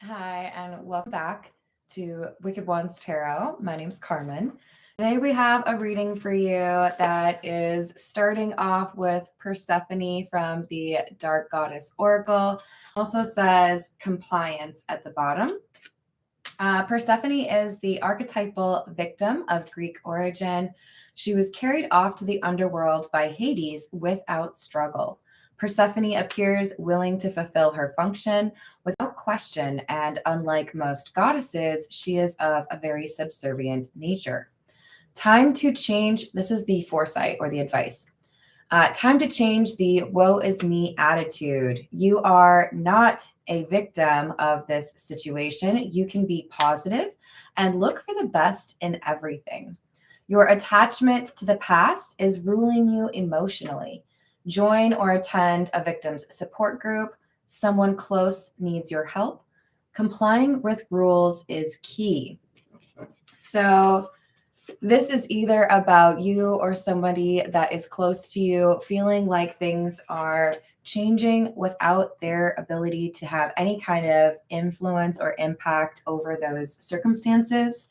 Hi, and welcome back to Wicked Ones Tarot. My name's Carmen. Today we have a reading for you that is starting off with Persephone from the Dark Goddess Oracle. Also says compliance at the bottom. Persephone is the archetypal victim of Greek origin. She was carried off to the underworld by Hades without struggle. Persephone appears willing to fulfill her function without question, and unlike most goddesses, she is of a very subservient nature. Time to change. This is the foresight or the advice. Time to change the woe is me attitude. You are not a victim of this situation. You can be positive and look for the best in everything. Your attachment to the past is ruling you emotionally. Join or attend a victim's support group. Someone close needs your help. Complying with rules is key. So, this is either about you or somebody that is close to you feeling like things are changing without their ability to have any kind of influence or impact over those circumstances.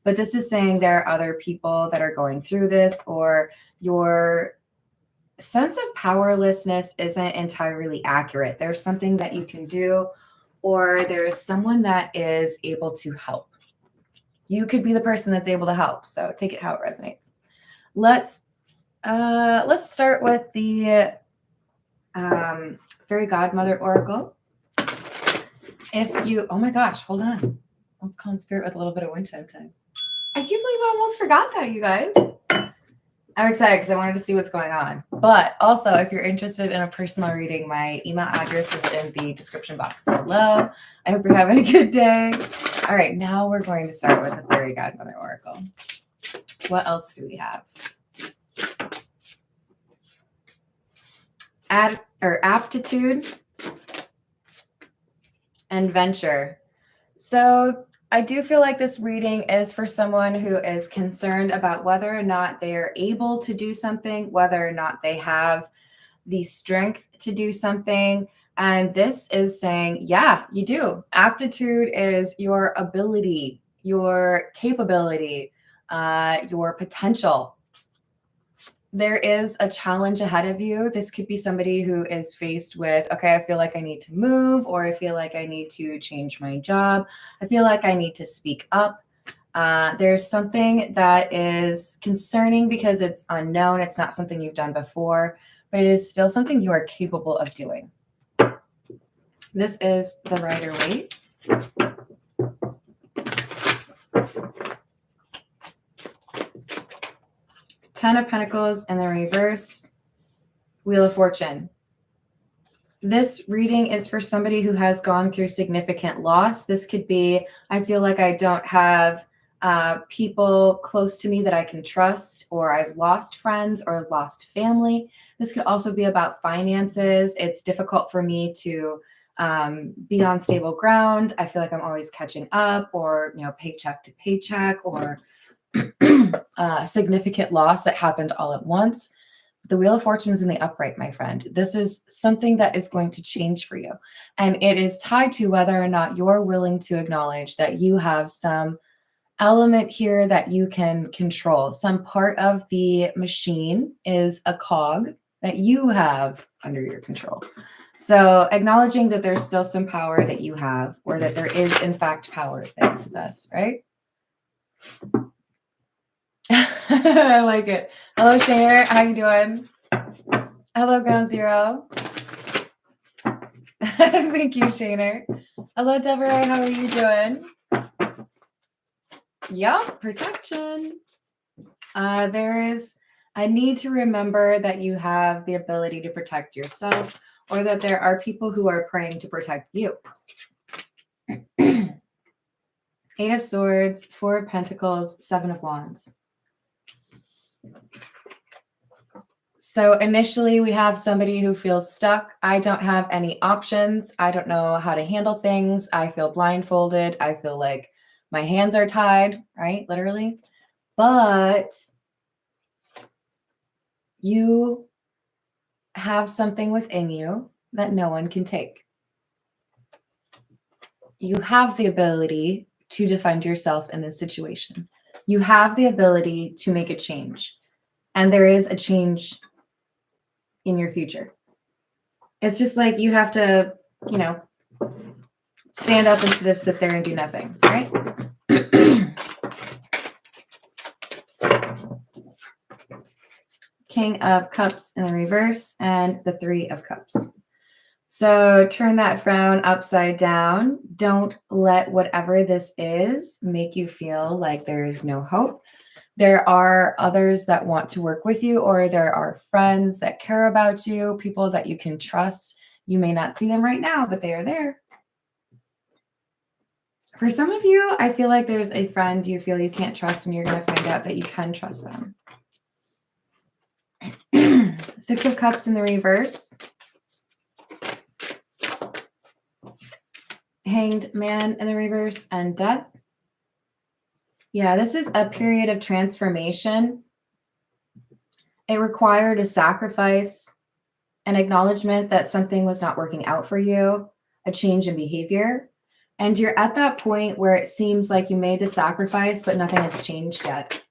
But this is saying there are other people that are going through this, or your sense of powerlessness isn't entirely accurate. There's something that you can do, or there's someone that is able to help. You could be the person that's able to help. So take it how it resonates. Let's start with the Fairy Godmother Oracle. If you, oh my gosh, hold on. Let's call in spirit with a little bit of wind chime time. I can't believe I almost forgot that, you guys. I'm excited because I wanted to see what's going on. But also, if you're interested in a personal reading, my email address is in the description box below. I hope you're having a good day. All right, now we're going to start with the Fairy Godmother Oracle. What else do we have? Aptitude and venture. So I do feel like this reading is for someone who is concerned about whether or not they are able to do something, whether or not they have the strength to do something. And this is saying, yeah, you do. Aptitude is your ability, your capability, your potential. There is a challenge ahead of you. This could be somebody who is faced with, okay, I feel like I need to move, or I feel like I need to change my job. I feel like I need to speak up. There's something that is concerning because it's unknown. It's not something you've done before, but it is still something you are capable of doing. This is the Rider-Waite. Ten of Pentacles in the reverse. Wheel of Fortune. This reading is for somebody who has gone through significant loss. This could be, I feel like I don't have people close to me that I can trust, or I've lost friends or lost family. This could also be about finances. It's difficult for me to be on stable ground. I feel like I'm always catching up, or, paycheck to paycheck, or significant loss that happened all at once. The Wheel of Fortune is in the upright, my friend. This is something that is going to change for you. And it is tied to whether or not you're willing to acknowledge that you have some element here that you can control. Some part of the machine is a cog that you have under your control. So acknowledging that there's still some power that you have, or that there is in fact power that you possess, right? I like it. Hello, Shaner. How you doing? Hello, Ground Zero. Thank you, Shaner. Hello, Deborah. How are you doing? Yup, protection. There is a need to remember that you have the ability to protect yourself, or that there are people who are praying to protect you. Eight of Swords, Four of Pentacles, Seven of Wands. So initially we have somebody who feels stuck. I don't have any options. I don't know how to handle things. I feel blindfolded. I feel like my hands are tied, right? Literally. But you have something within you that no one can take. you have the ability to defend yourself in this situation. You have the ability to make a change. And there is a change in your future. It's just like you have to, you know, stand up instead of sit there and do nothing, right? King of Cups in the reverse and the Three of Cups. So turn that frown upside down. Don't let whatever this is make you feel like there is no hope. There are others that want to work with you, or there are friends that care about you, people that you can trust. You may not see them right now, but they are there. For some of you, I feel like there's a friend you feel you can't trust, and you're going to find out that you can trust them. Six of Cups in the reverse. Hanged Man in the reverse and Death. Yeah, this is a period of transformation. It required a sacrifice, an acknowledgement that something was not working out for you, a change in behavior. And you're at that point where it seems like you made the sacrifice, but nothing has changed yet.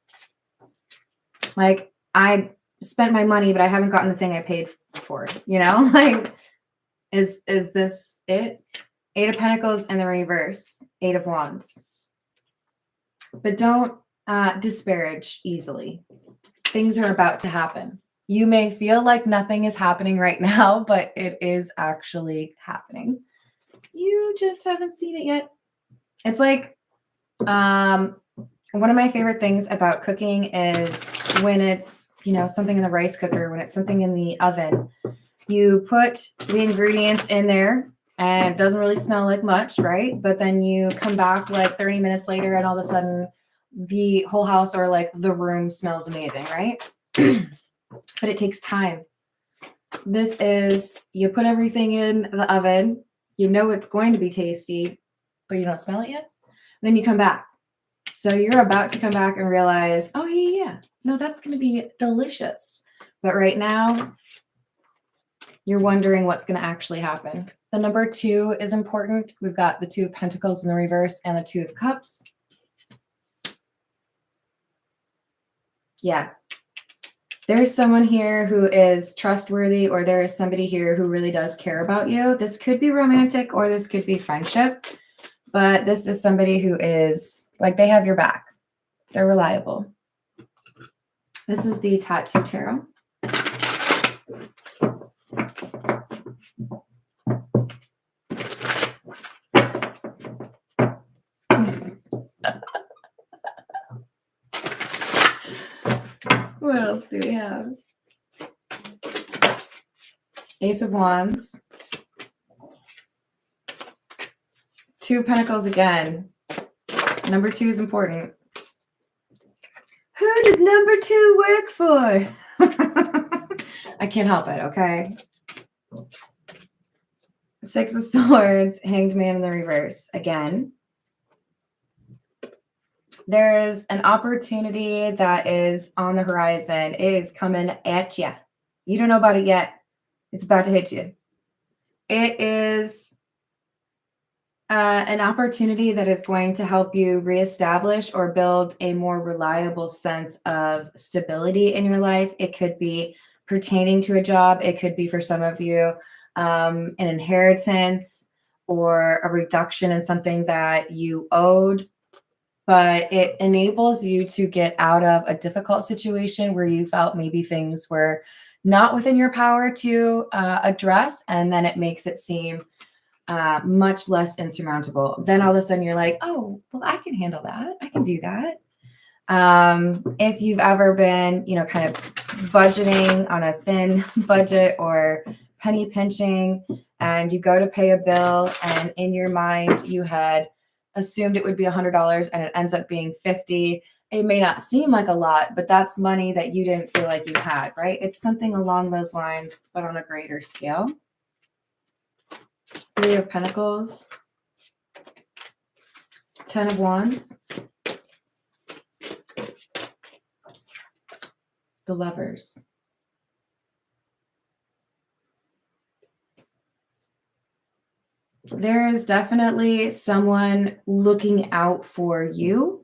Like, I spent my money, but I haven't gotten the thing I paid for, you know? Like, is this it? Eight of Pentacles in the reverse, Eight of Wands. But don't disparage easily. Things are about to happen. You may feel like nothing is happening right now, but it is actually happening. You just haven't seen it yet. It's like one of my favorite things about cooking is when it's, you know, something in the rice cooker, when it's something in the oven, you put the ingredients in there and it doesn't really smell like much, right? But then you come back like 30 minutes later and all of a sudden the whole house or like the room smells amazing, right? But it takes time. This is, you put everything in the oven, you know it's going to be tasty, but you don't smell it yet. Then you come back. So you're about to come back and realize, oh yeah, no, that's going to be delicious. But right now, you're wondering what's going to actually happen. The number 2 is important. We've got the Two of Pentacles in the reverse and the Two of Cups. Yeah. There's someone here who is trustworthy, or there is somebody here who really does care about you. This could be romantic or this could be friendship, but this is somebody who is like, they have your back. They're reliable. This is the Tattoo Tarot. What else do we have? Ace of Wands. Two of Pentacles again. Number 2 is important. Who does number 2 work for? I can't help it, okay? Six of Swords, Hanged Man in the reverse. Again, there is an opportunity that is on the horizon. It is coming at you. You don't know about it yet. It's about to hit you. It is an opportunity that is going to help you reestablish or build a more reliable sense of stability in your life. It could be pertaining to a job. It could be, for some of you, an inheritance or a reduction in something that you owed. But it enables you to get out of a difficult situation where you felt maybe things were not within your power to address, and then it makes it seem much less insurmountable. Then all of a sudden you're like, oh, well, I can handle that. I can do that. If you've ever been, you know, kind of budgeting on a thin budget or penny pinching, and you go to pay a bill and in your mind you had assumed it would be $100 and it ends up being $50. It may not seem like a lot, but that's money that you didn't feel like you had, right? It's something along those lines, but on a greater scale. Three of Pentacles, 10 of Wands, the Lovers. There is definitely someone looking out for you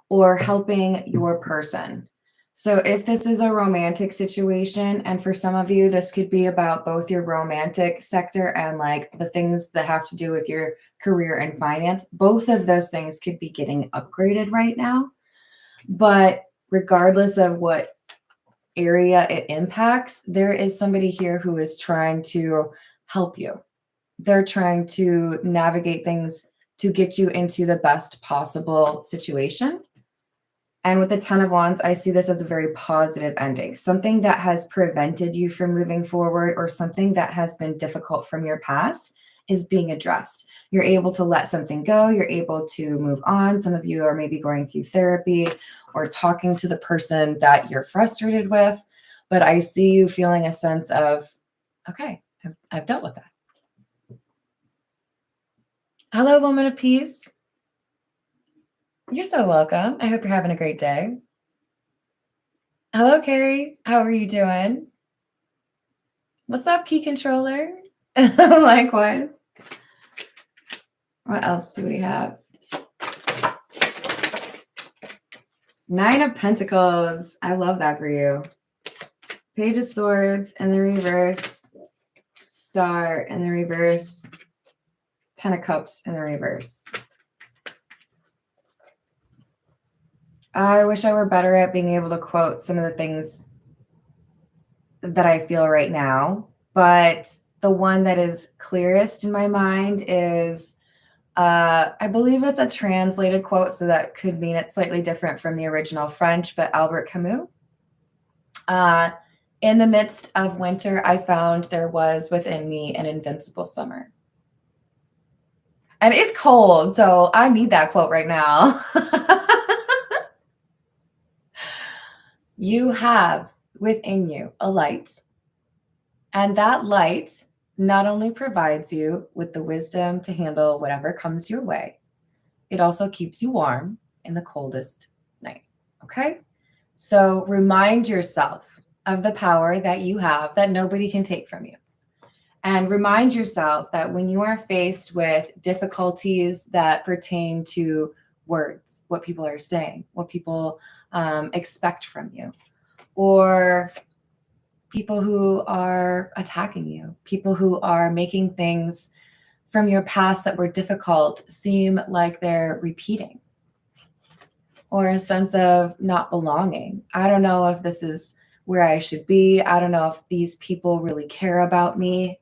or helping your person. So if this is a romantic situation, and for some of you, this could be about both your romantic sector and like the things that have to do with your career and finance, both of those things could be getting upgraded right now. But regardless of what area it impacts, there is somebody here who is trying to help you. They're trying to navigate things to get you into the best possible situation. And with the Ten of Wands, I see this as a very positive ending, something that has prevented you from moving forward or something that has been difficult from your past is being addressed. You're able to let something go. You're able to move on. Some of you are maybe going through therapy or talking to the person that you're frustrated with. But I see you feeling a sense of, okay, I've dealt with that. Hello, woman of peace. You're so welcome. I hope you're having a great day. Hello, Carrie. How are you doing? What's up, key controller? Likewise. What else do we have? Nine of Pentacles. I love that for you. Page of Swords in the reverse. Star in the reverse. Ten of Cups in the reverse. I wish I were better at being able to quote some of the things that I feel right now, but the one that is clearest in my mind is, I believe it's a translated quote, so that could mean it's slightly different from the original French, but Albert Camus. In the midst of winter, I found there was within me an invincible summer. And it's cold, so I need that quote right now. You have within you a light, and that light not only provides you with the wisdom to handle whatever comes your way, it also keeps you warm in the coldest night. Okay? So remind yourself of the power that you have that nobody can take from you. And remind yourself that when you are faced with difficulties that pertain to words, what people are saying, what people expect from you, or people who are attacking you, people who are making things from your past that were difficult seem like they're repeating, or a sense of not belonging. I don't know if this is where I should be. I don't know if these people really care about me.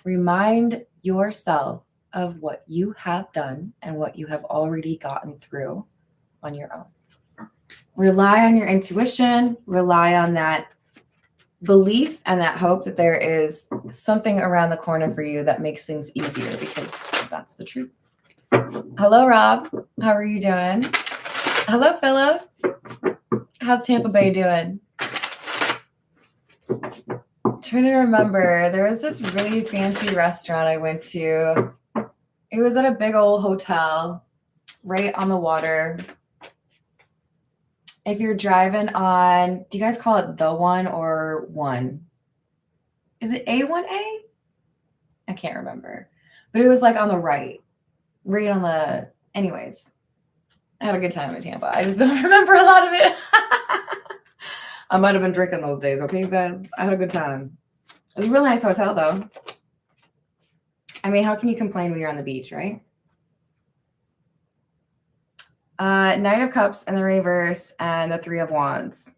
Remind yourself of what you have done and what you have already gotten through on your own. Rely on your intuition, rely on that belief and that hope that there is something around the corner for you that makes things easier, because that's the truth. Hello, Rob. How are you doing? Hello, Philip. How's Tampa Bay doing? I'm trying to remember. There was this really fancy restaurant I went to. It was at a big old hotel right on the water. If you're driving on, do you guys call it the one or one? Is it A1A? I can't remember. But it was like on the right on the, anyways. I had a good time in Tampa. I just don't remember a lot of it. I might have been drinking those days, okay, you guys? I had a good time. It was a really nice hotel, though. I mean, how can you complain when you're on the beach, right? Knight of Cups in the reverse and the Three of Wands.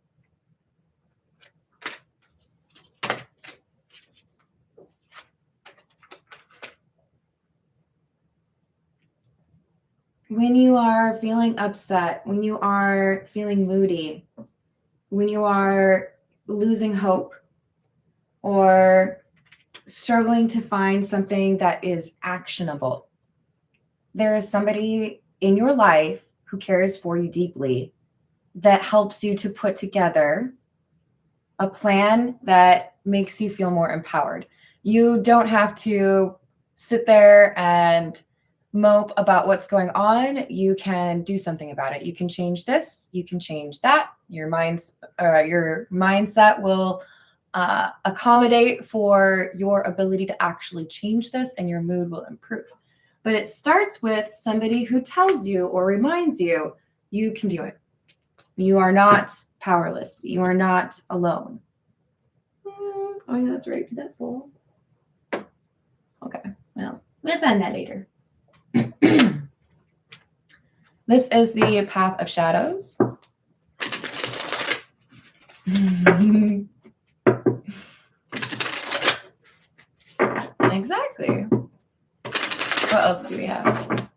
When you are feeling upset, when you are feeling moody, when you are losing hope or struggling to find something that is actionable, there is somebody in your life who cares for you deeply that helps you to put together a plan that makes you feel more empowered. You don't have to sit there and mope about what's going on. You can do something about it. You can change this, you can change that. Your mindset will accommodate for your ability to actually change this, and your mood will improve. But it starts with somebody who tells you or reminds you, you can do it. You are not powerless. You are not alone. Oh, yeah, that's right. Did that fall? Okay, well, we'll find that later. This is the Path of Shadows. Exactly. What else do we have?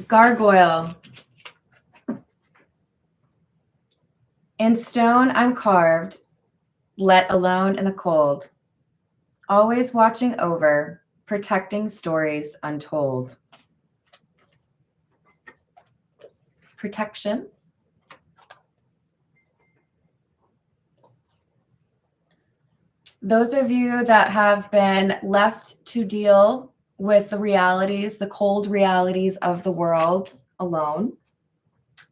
Gargoyle. In stone I'm carved, let alone in the cold. Always watching over, protecting stories untold. Protection. Those of you that have been left to deal with the realities, the cold realities of the world alone,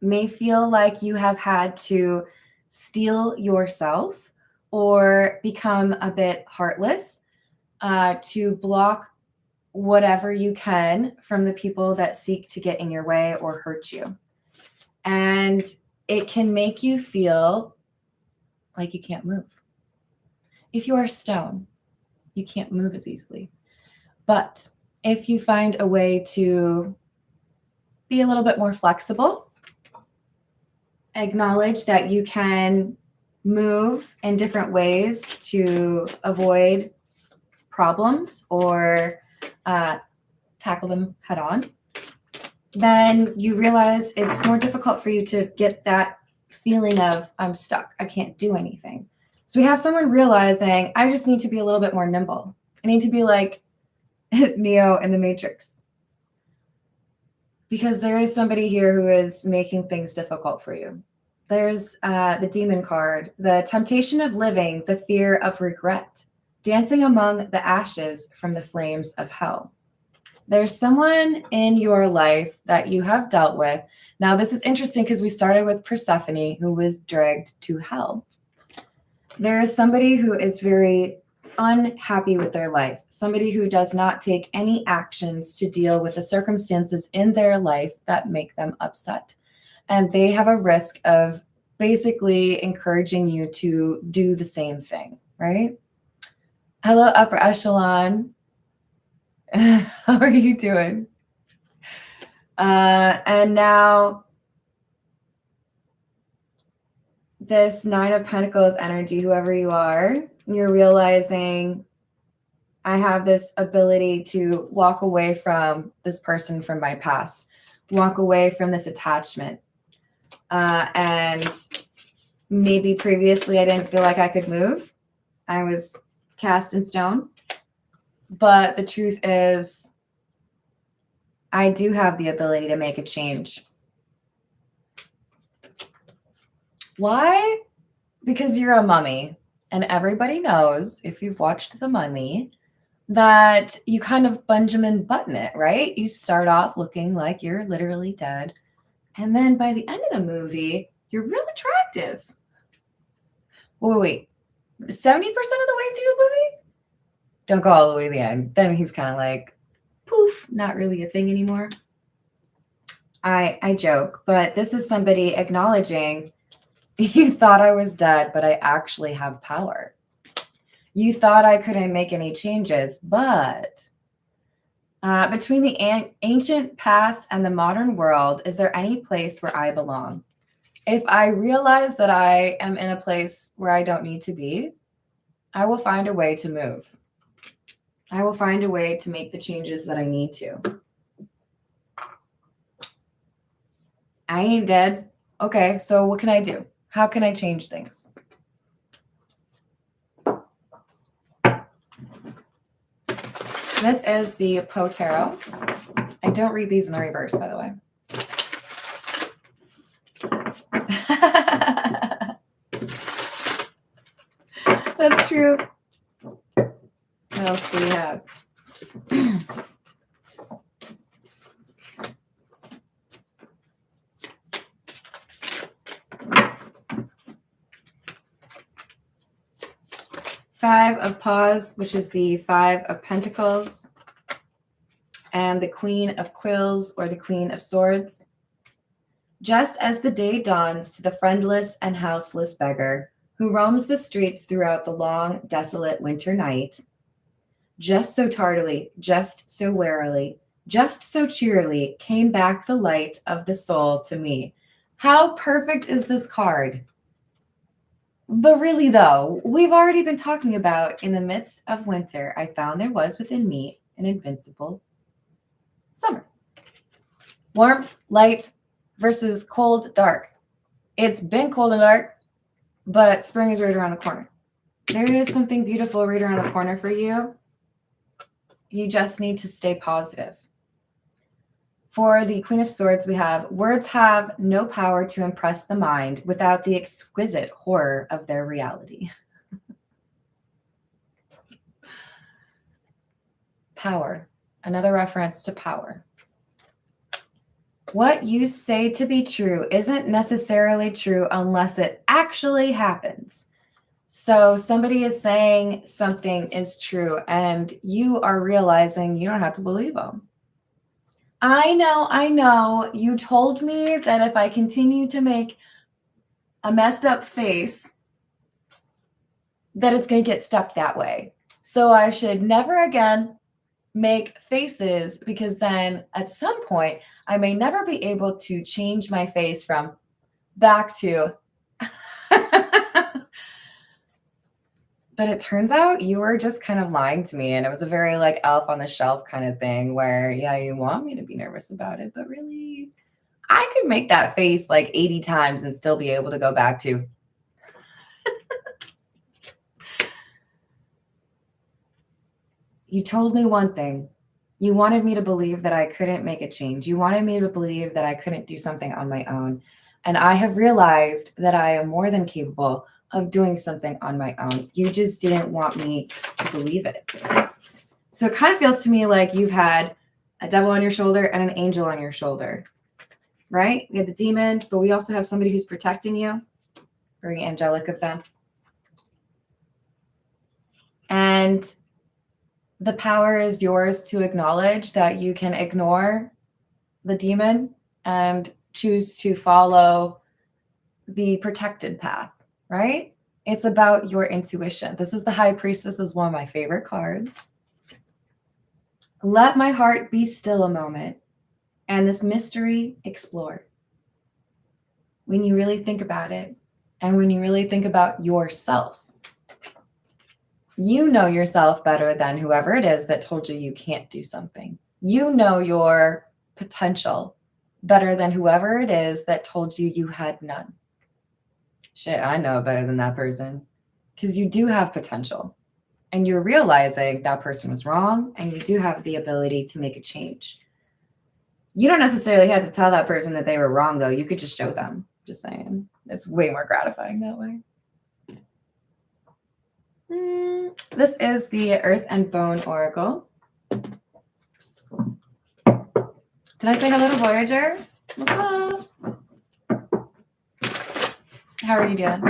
may feel like you have had to steel yourself or become a bit heartless to block whatever you can from the people that seek to get in your way or hurt you. And it can make you feel like you can't move. If you are stone, you can't move as easily. But if you find a way to be a little bit more flexible, acknowledge that you can move in different ways to avoid problems or tackle them head on, then you realize it's more difficult for you to get that feeling of, I'm stuck, I can't do anything. So we have someone realizing, I just need to be a little bit more nimble. I need to be like Neo in the Matrix. Because there is somebody here who is making things difficult for you. There's the demon card, the temptation of living, the fear of regret, dancing among the ashes from the flames of hell. There's someone in your life that you have dealt with. Now, this is interesting because we started with Persephone, who was dragged to hell. There is somebody who is very unhappy with their life, somebody who does not take any actions to deal with the circumstances in their life that make them upset. And they have a risk of basically encouraging you to do the same thing, right? Hello, upper echelon. How are you doing? And now this Nine of Pentacles energy, whoever you are, you're realizing I have this ability to walk away from this person from my past, walk away from this attachment. And maybe previously I didn't feel like I could move. I was cast in stone. But the truth is, I do have the ability to make a change. Why? Because you're a mummy. And everybody knows, if you've watched The Mummy, that you kind of Benjamin Button it, right? You start off looking like you're literally dead. And then by the end of the movie, you're real attractive. Wait. 70% of the way through the movie? Don't go all the way to the end. Then he's kind of like, poof, not really a thing anymore. I joke, but this is somebody acknowledging, you thought I was dead, but I actually have power. You thought I couldn't make any changes, but between the ancient past and the modern world, is there any place where I belong? If I realize that I am in a place where I don't need to be, I will find a way to move. I will find a way to make the changes that I need to. I ain't dead. Okay, so what can I do? How can I change things? This is the Poe Tarot. I don't read these in the reverse, by the way. That's true. What else do we have? Five of Paws, which is the Five of Pentacles, and the Queen of Quills, or the Queen of Swords. Just as the day dawns to the friendless and houseless beggar who roams the streets throughout the long, desolate winter night, just so tardily, just so warily, just so cheerily came back the light of the soul to me. How perfect is this card? But really, though, we've already been talking about in the midst of winter, I found there was within me an invincible summer. Warmth, light versus cold, dark. It's been cold and dark, but spring is right around the corner. There is something beautiful right around the corner for you. You just need to stay positive. For the Queen of Swords, we have, words have no power to impress the mind without the exquisite horror of their reality. Power, another reference to power. What you say to be true isn't necessarily true unless it actually happens. So somebody is saying something is true and you are realizing you don't have to believe them. I know. You told me that if I continue to make a messed up face, that it's going to get stuck that way. So I should never again make faces, because then at some point I may never be able to change my face from back to. But it turns out you were just kind of lying to me, and it was a very like elf on the shelf kind of thing where, yeah, you want me to be nervous about it, but really I could make that face like 80 times and still be able to go back to. You told me one thing. You wanted me to believe that I couldn't make a change. You wanted me to believe that I couldn't do something on my own. And I have realized that I am more than capable of doing something on my own. You just didn't want me to believe it. So it kind of feels to me like you've had a devil on your shoulder and an angel on your shoulder, right? We have the demon, but we also have somebody who's protecting you. Very angelic of them. And the power is yours to acknowledge that you can ignore the demon and choose to follow the protected path, right? It's about your intuition. This is the High Priestess. This is one of my favorite cards. Let my heart be still a moment and this mystery explore. When you really think about it, and when you really think about yourself, you know yourself better than whoever it is that told you you can't do something. You know your potential better than whoever it is that told you you had none. Shit, I know it better than that person, because you do have potential and you're realizing that person was wrong and you do have the ability to make a change. You don't necessarily have to tell that person that they were wrong, though. You could just show them. Just saying. It's way more gratifying that way. This is the Earth and Bone Oracle. Did I say hello to Voyager? What's up? How are you doing?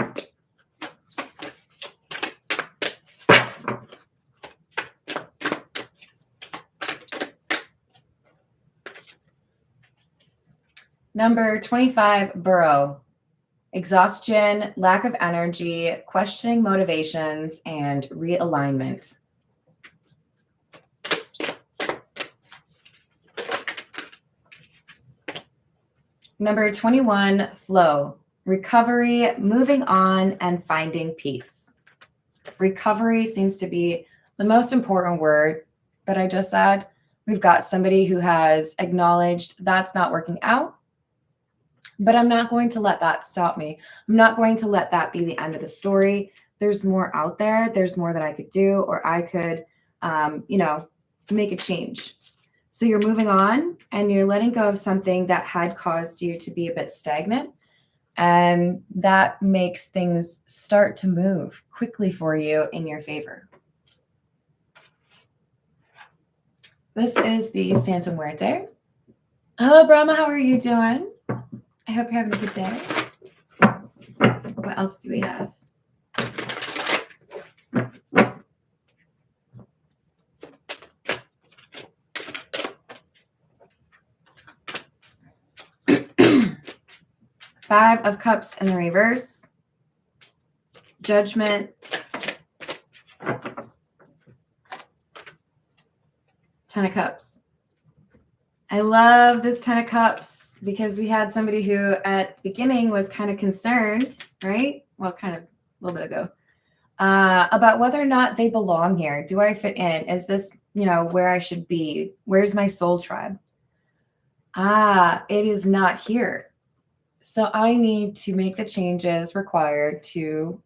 Number 25, Burrow. Exhaustion, lack of energy, questioning motivations, and realignment. Number 21, Flow. Recovery, moving on, and finding peace. Recovery seems to be the most important word that I just said. We've got somebody who has acknowledged that's not working out, but I'm not going to let that stop me. I'm not going to let that be the end of the story. There's more out there. There's more that I could do, or I could, make a change. So you're moving on and you're letting go of something that had caused you to be a bit stagnant. And that makes things start to move quickly for you in your favor. This is the Santa Muerte. Hello, Brahma. How are you doing? I hope you're having a good day. What else do we have? Five of Cups in the reverse. Judgment. Ten of Cups. I love this Ten of Cups because we had somebody who at the beginning was kind of concerned, right? Well, kind of a little bit ago, about whether or not they belong here. Do I fit in? Is this, where I should be? Where's my soul tribe? It is not here. So I need to make the changes required to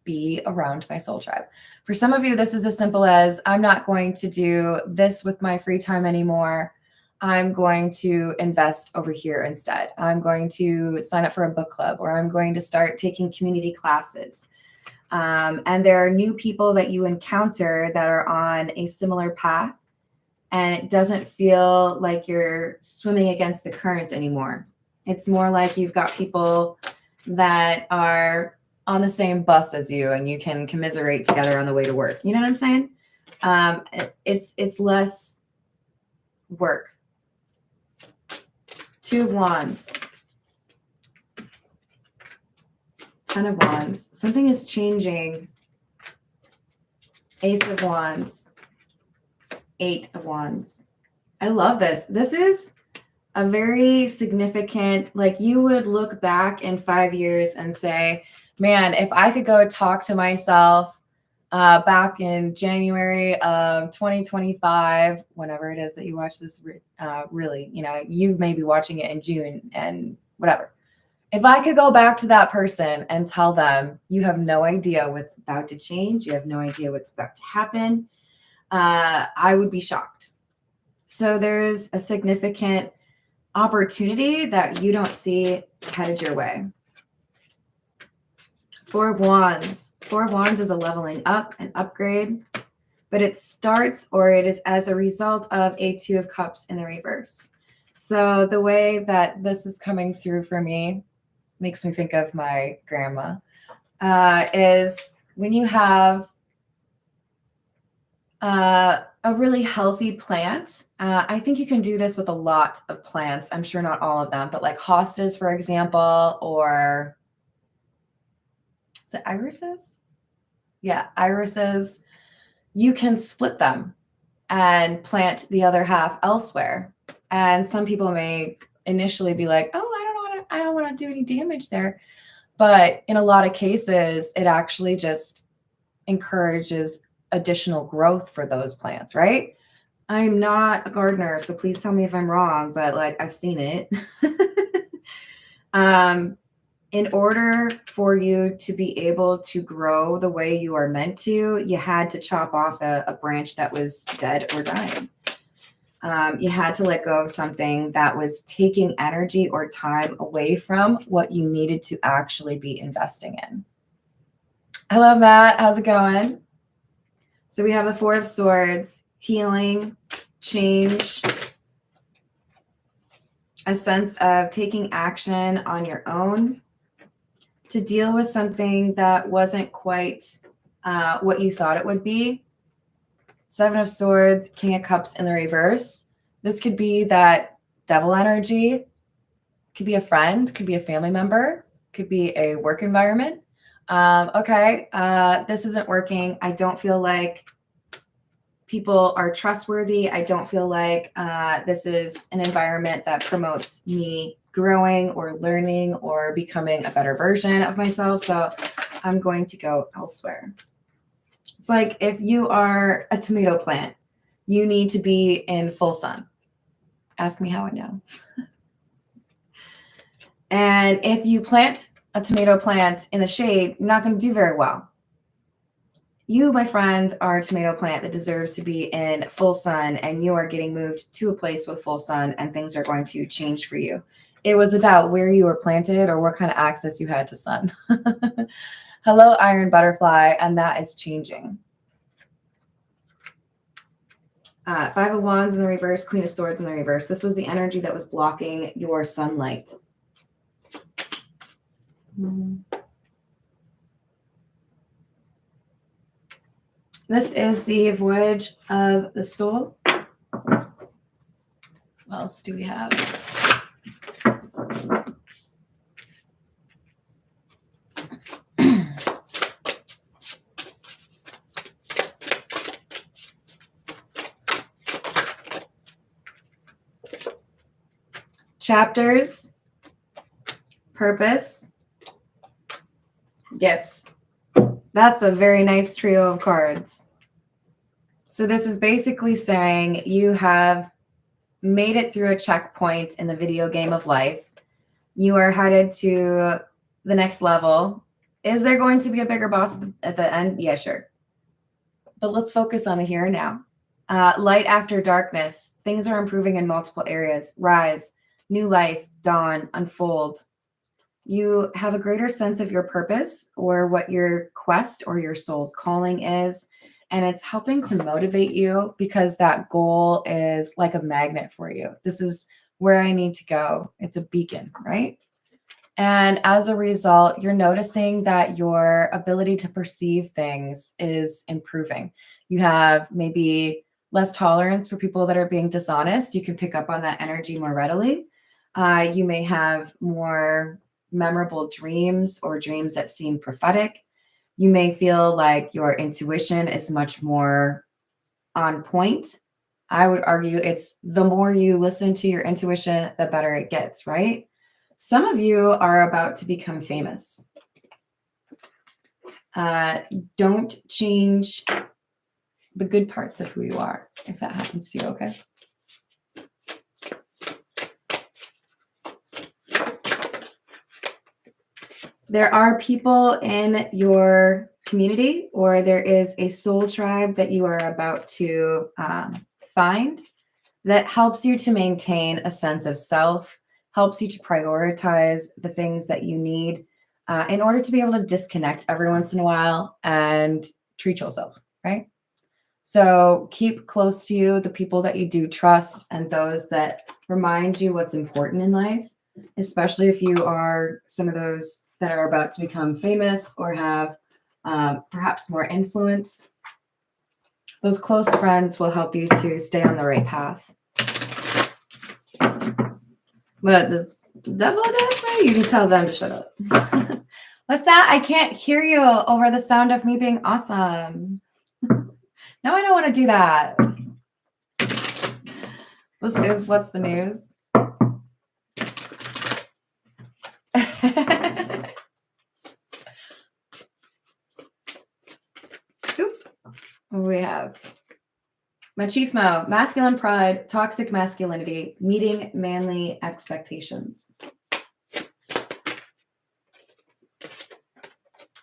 be around my soul tribe. For some of you, this is as simple as I'm not going to do this with my free time anymore. I'm going to invest over here instead. I'm going to sign up for a book club, or I'm going to start taking community classes. And there are new people that you encounter that are on a similar path, and it doesn't feel like you're swimming against the current anymore. It's more like you've got people that are on the same bus as you, and you can commiserate together on the way to work. You know what I'm saying? It's less work. Two of Wands. Ten of Wands. Something is changing. Ace of Wands. Eight of Wands. I love this. This is a very significant, like you would look back in 5 years and say, man, if I could go talk to myself back in January of 2025, whenever it is that you watch this, really, you may be watching it in June and whatever. If I could go back to that person and tell them, you have no idea what's about to change, you have no idea what's about to happen, I would be shocked. So there's a significant opportunity that you don't see headed your way. Four of Wands. Four of Wands is a leveling up, an upgrade, but it starts, or it is as a result of a Two of Cups in the reverse. So the way that this is coming through for me makes me think of my grandma, is when you have a really healthy plant. I think you can do this with a lot of plants. I'm sure not all of them, but like hostas, for example, or is it irises? Yeah, irises. You can split them and plant the other half elsewhere. And some people may initially be like, oh, I don't want to do any damage there. But in a lot of cases, it actually just encourages additional growth for those plants, right? I'm not a gardener, so please tell me if I'm wrong, but like I've seen it. In order for you to be able to grow the way you are meant to, you had to chop off a branch that was dead or dying. You had to let go of something that was taking energy or time away from what you needed to actually be investing in. Hello, Matt. How's it going? So we have the Four of Swords, healing, change, a sense of taking action on your own to deal with something that wasn't quite what you thought it would be. Seven of Swords, King of Cups in the reverse. This could be that devil energy. Could be a friend, could be a family member, could be a work environment. This isn't working. I don't feel like people are trustworthy. I don't feel like this is an environment that promotes me growing or learning or becoming a better version of myself. So I'm going to go elsewhere. It's like if you are a tomato plant, you need to be in full sun. Ask me how I know. And if you plant a tomato plant in the shade, you're not going to do very well. You, my friend, are a tomato plant that deserves to be in full sun, and you are getting moved to a place with full sun, and things are going to change for you. It was about where you were planted or what kind of access you had to sun. Hello, Iron Butterfly, and that is changing. Five of Wands in the reverse, Queen of Swords in the reverse. This was the energy that was blocking your sunlight. This is the Voyage of the Soul. What else do we have? chapters, purpose, gifts. That's a very nice trio of cards. So this is basically saying you have made it through a checkpoint in the video game of life. You are headed to the next level. Is there going to be a bigger boss at the end? Yeah, sure. But let's focus on the here and now. Light after darkness. Things are improving in multiple areas. Rise, new life, dawn, unfold. You have a greater sense of your purpose or what your quest or your soul's calling is. And it's helping to motivate you because that goal is like a magnet for you. This is where I need to go. It's a beacon, right? And as a result, you're noticing that your ability to perceive things is improving. You have maybe less tolerance for people that are being dishonest. You can pick up on that energy more readily. You may have more memorable dreams or dreams that seem prophetic. You may feel like your intuition is much more on point. I would argue it's the more you listen to your intuition, the better it gets, right? Some of you are about to become famous. Don't change the good parts of who you are if that happens to you, okay? There are people in your community, or there is a soul tribe that you are about to find that helps you to maintain a sense of self, helps you to prioritize the things that you need in order to be able to disconnect every once in a while and treat yourself, right? So keep close to you the people that you do trust and those that remind you what's important in life, especially if you are some of those that are about to become famous or have perhaps more influence. Those close friends will help you to stay on the right path. But does the devil dash me? You can tell them to shut up. What's that? I can't hear you over the sound of me being awesome. No, I don't want to do that. This is What's the News. Oops. We have machismo, masculine pride, toxic masculinity, meeting manly expectations.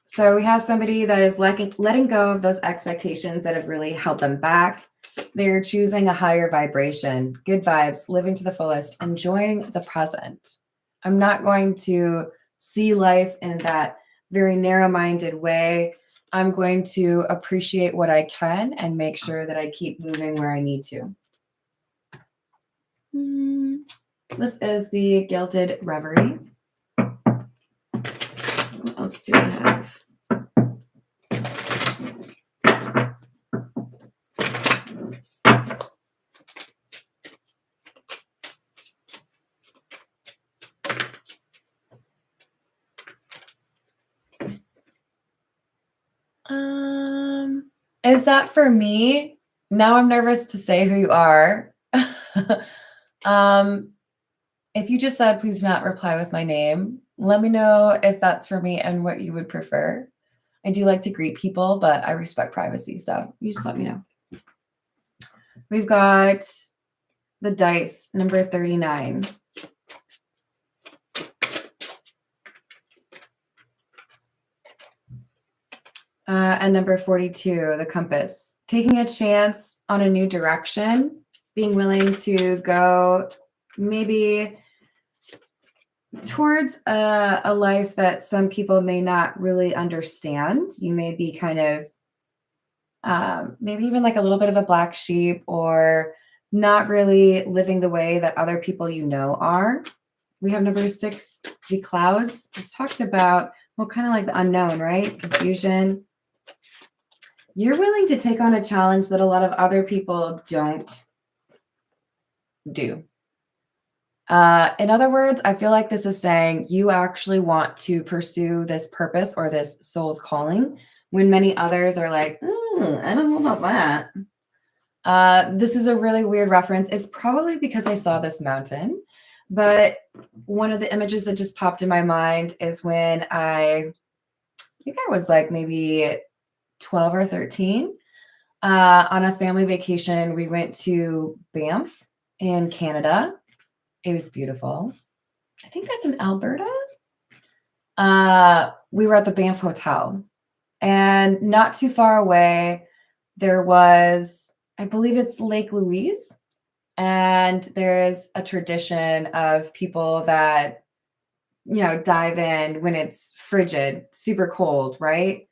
So we have somebody that is letting go of those expectations that have really held them back. They're choosing a higher vibration, good vibes, living to the fullest, enjoying the present. I'm not going to see life in that very narrow-minded way. I'm going to appreciate what I can and make sure that I keep moving where I need to. This is the Gilded Reverie. What else do we have? Is that for me? Now I'm nervous to say who you are. If you just said, please do not reply with my name, let me know if that's for me and what you would prefer. I do like to greet people, but I respect privacy. So you just let me know. We've got the dice, number 39. And number 42, the compass. Taking a chance on a new direction, being willing to go maybe towards a life that some people may not really understand. You may be kind of maybe even like a little bit of a black sheep or not really living the way that other people you know are. We have number 6, the clouds. This talks about, well, kind of like the unknown, right? Confusion. You're willing to take on a challenge that a lot of other people don't do. In other words, I feel like this is saying you actually want to pursue this purpose or this soul's calling when many others are like, I don't know about that. This is a really weird reference. It's probably because I saw this mountain, But one of the images that just popped in my mind is when I think I was like maybe 12 or 13 on a family vacation. We went to Banff in Canada. It was beautiful. I think that's in Alberta. We were at the Banff Hotel, and not too far away, there was, I believe it's Lake Louise. And there's a tradition of people that, dive in when it's frigid, super cold, right?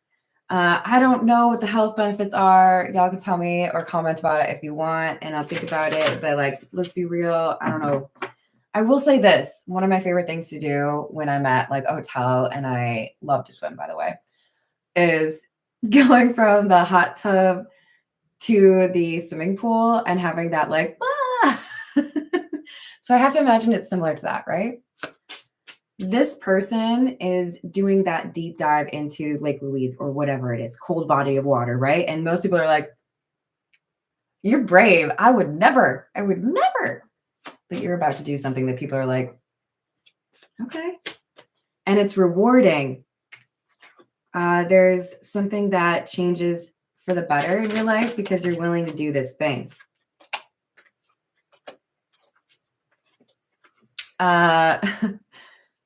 I don't know what the health benefits are. Y'all can tell me or comment about it if you want, and I'll think about it. But like, let's be real. I don't know. I will say this. One of my favorite things to do when I'm at like a hotel, and I love to swim, by the way, is going from the hot tub to the swimming pool and having that like, ah! So I have to imagine it's similar to that, right? This person is doing that deep dive into Lake Louise or whatever it is, cold body of water, right? And most people are like, you're brave. I would never. But you're about to do something that people are like, okay. And it's rewarding. There's something that changes for the better in your life because you're willing to do this thing.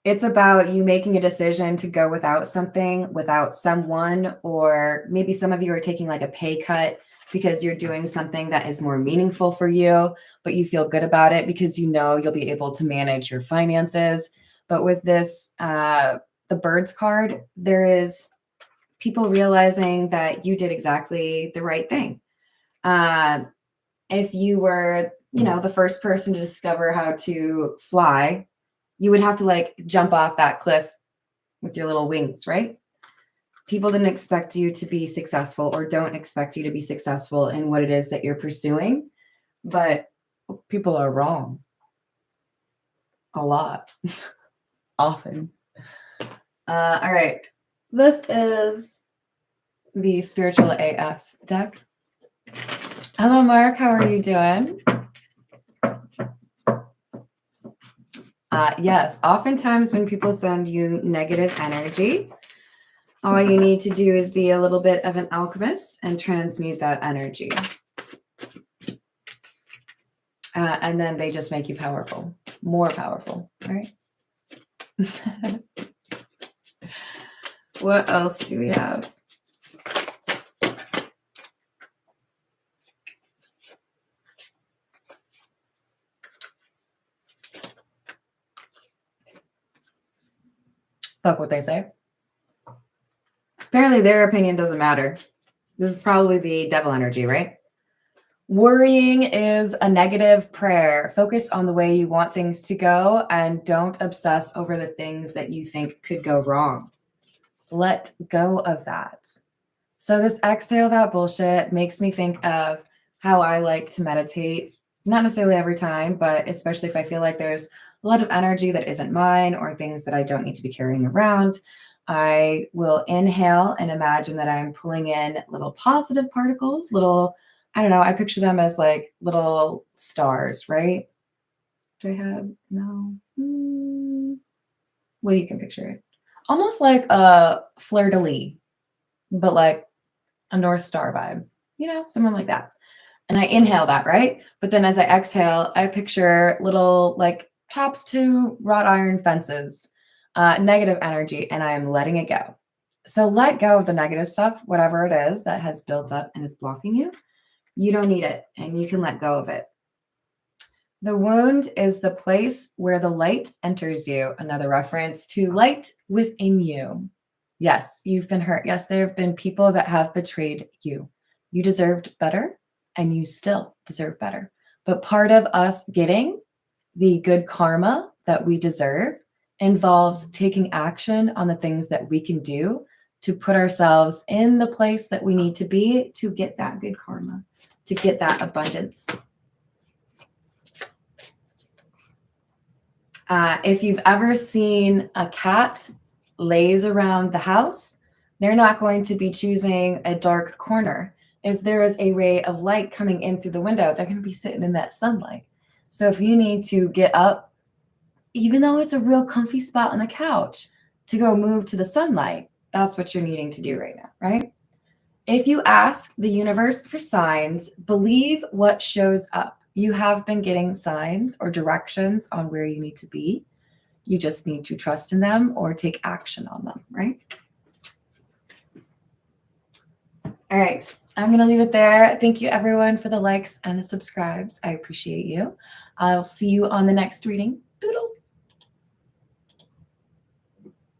It's about you making a decision to go without something, without someone, or maybe some of you are taking like a pay cut because you're doing something that is more meaningful for you, but you feel good about it because you know you'll be able to manage your finances. But with this, the birds card, there is people realizing that you did exactly the right thing. If you were, the first person to discover how to fly, you would have to like jump off that cliff with your little wings, right? People didn't expect you to be successful or don't expect you to be successful in what it is that you're pursuing, but people are wrong a lot, often. All right. This is the Spiritual AF deck. Hello, Mark. How are you doing? Yes, oftentimes when people send you negative energy, all you need to do is be a little bit of an alchemist and transmute that energy. And then they just make you powerful, more powerful, right? What else do we have? Fuck what they say. Apparently their opinion doesn't matter. This is probably the devil energy, right? Worrying is a negative prayer. Focus on the way you want things to go and don't obsess over the things that you think could go wrong. Let go of that. So this exhale that bullshit makes me think of how I like to meditate. Not necessarily every time, but especially if I feel like there's a lot of energy that isn't mine or things that I don't need to be carrying around. I will inhale and imagine that I'm pulling in little positive particles, little, I don't know, I picture them as like little stars, right? Do I have, no? Well, you can picture it. Almost like a fleur-de-lis, but like a North Star vibe, someone like that. And I inhale that, right? But then as I exhale, I picture little like tops to wrought iron fences, negative energy, and I am letting it go. So let go of the negative stuff, whatever it is that has built up and is blocking you. You don't need it, and you can let go of it. The wound is the place where the light enters you. Another reference to light within you. Yes, you've been hurt. Yes, there have been people that have betrayed you. You deserved better, and you still deserve better. But part of us getting the good karma that we deserve involves taking action on the things that we can do to put ourselves in the place that we need to be to get that good karma, to get that abundance. If you've ever seen a cat laze around the house, they're not going to be choosing a dark corner. If there is a ray of light coming in through the window, they're going to be sitting in that sunlight. So if you need to get up even though it's a real comfy spot on the couch, to go move to the sunlight. That's what you're needing to do right now, right? If you ask the universe for signs, believe what shows up. You have been getting signs or directions on where you need to be. You just need to trust in them or take action on them, right? All right, I'm going to leave it there. Thank you, everyone, for the likes and the subscribes. I appreciate you. I'll see you on the next reading.